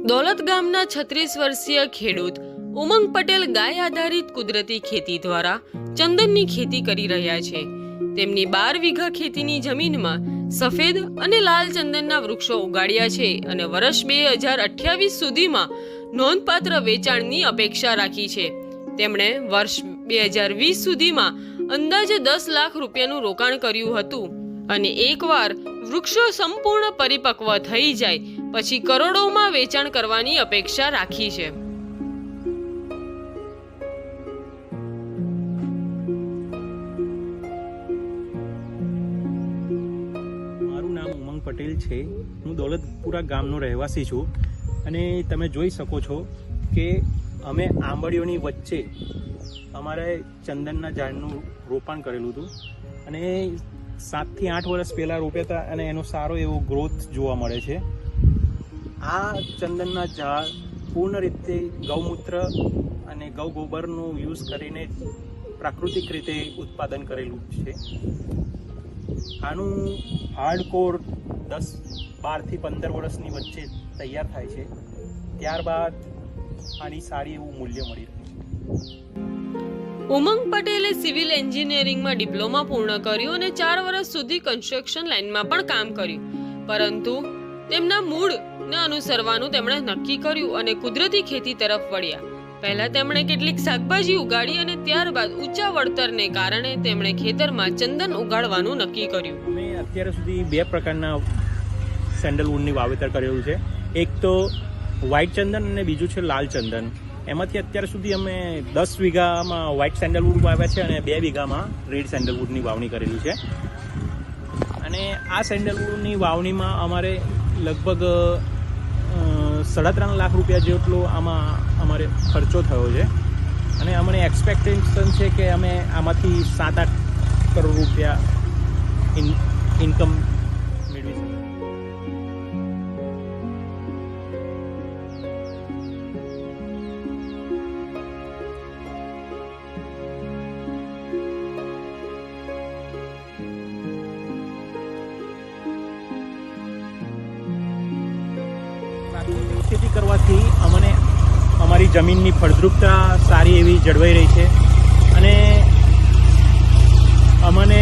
દોલત ગામના 36 વર્ષીય ખેડૂત ઉમંગ પટેલ ગાય આધારિત કુદરતી ખેતી દ્વારા ચંદનની ખેતી કરી રહ્યા છે। તેમની 12 વીઘા ખેતીની જમીનમાં સફેદ અને લાલ ચંદનના વૃક્ષો ઉગાડ્યા છે અને વર્ષ 2028 સુધીમાં નોંધપાત્ર વેચાણની અપેક્ષા રાખી છે। તેમણે વર્ષ 2020 સુધીમાં અંદાજે 10 લાખ રૂપિયાનું રોકાણ કર્યું હતું અને એકવાર વૃક્ષો સંપૂર્ણ પરિપક્વ થઈ જાય પછી કરોડોમાં વેચાણ કરવાની અપેક્ષા રાખી છે। મારું નામ ઉમંગ પટેલ છે। હું દોલતપુરા ગામનો રહેવાસી છું અને તમે જોઈ શકો છો કે અમે આંબળીઓની વચ્ચે અમારે ચંદનના ઝાડનું રોપણ કરેલું હતું અને 7 થી 8 વર્ષ પહેલાં રોપ્યા હતા અને એનો સારો એવો ગ્રોથ જોવા મળે છે। આ ચંદનના ઝાડ પૂર્ણ રીતે ગૌમૂત્ર અને ગૌ ગોબરનો યુઝ કરીને પ્રાકૃતિક રીતે ઉત્પાદન કરેલું છે। આનું હાર્ડકોર 12 થી 15 વર્ષની વચ્ચે તૈયાર થાય છે, ત્યારબાદ આની સારી એવું મૂલ્ય મળી રહે છે। ઉમંગ પટેલે સિવિલ એન્જિનિયરિંગમાં ડિપ્લોમા પૂર્ણ કર્યું અને 4 વર્ષ સુધી કન્સ્ટ્રક્શન લાઇનમાં પણ કામ કર્યું, પરંતુ તેમના મૂળને અનુસરવાનું તેમણે નક્કી કર્યું અને કુદરતી ખેતી તરફ વળ્યા। પહેલા તેમણે કેટલીક શાકભાજી ઉગાડી અને ત્યારબાદ ઊંચા વળતરને કારણે તેમણે ખેતરમાં ચંદન ઉગાડવાનું નક્કી કર્યું। અમે અત્યાર સુધી 2 પ્રકારના સેન્ડલવુડની વાવેતર કરેલું છે, એક તો વ્હાઇટ ચંદન અને બીજું છે લાલ ચંદન। એમાંથી અત્યાર સુધી અમે 10 વીઘામાં વ્હાઇટ સેન્ડલવુડ વાવ્યા છે અને 2 વીઘામાં રેડ સેન્ડલવુડની વાવણી કરેલી છે। અને આ સેન્ડલવુડની વાવણીમાં અમારે લગભગ 3.5 લાખ રૂપિયા જેટલો આમાં અમારે ખર્ચો થયો છે અને અમને એક્સપેક્ટેશન છે કે અમે આમાંથી 7-8 કરોડ રૂપિયા ઇન્કમ મેળવી શકીએ। પ્રાકૃતિક ખેતી કરવાથી અમને અમારી જમીનની ફળદ્રુપતા સારી એવી જળવાઈ રહી છે અને અમને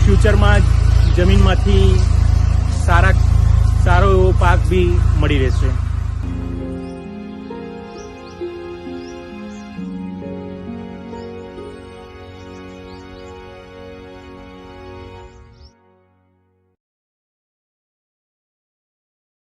ફ્યુચરમાં જમીનમાંથી સારો એવો પાક બી મળી રહેશે।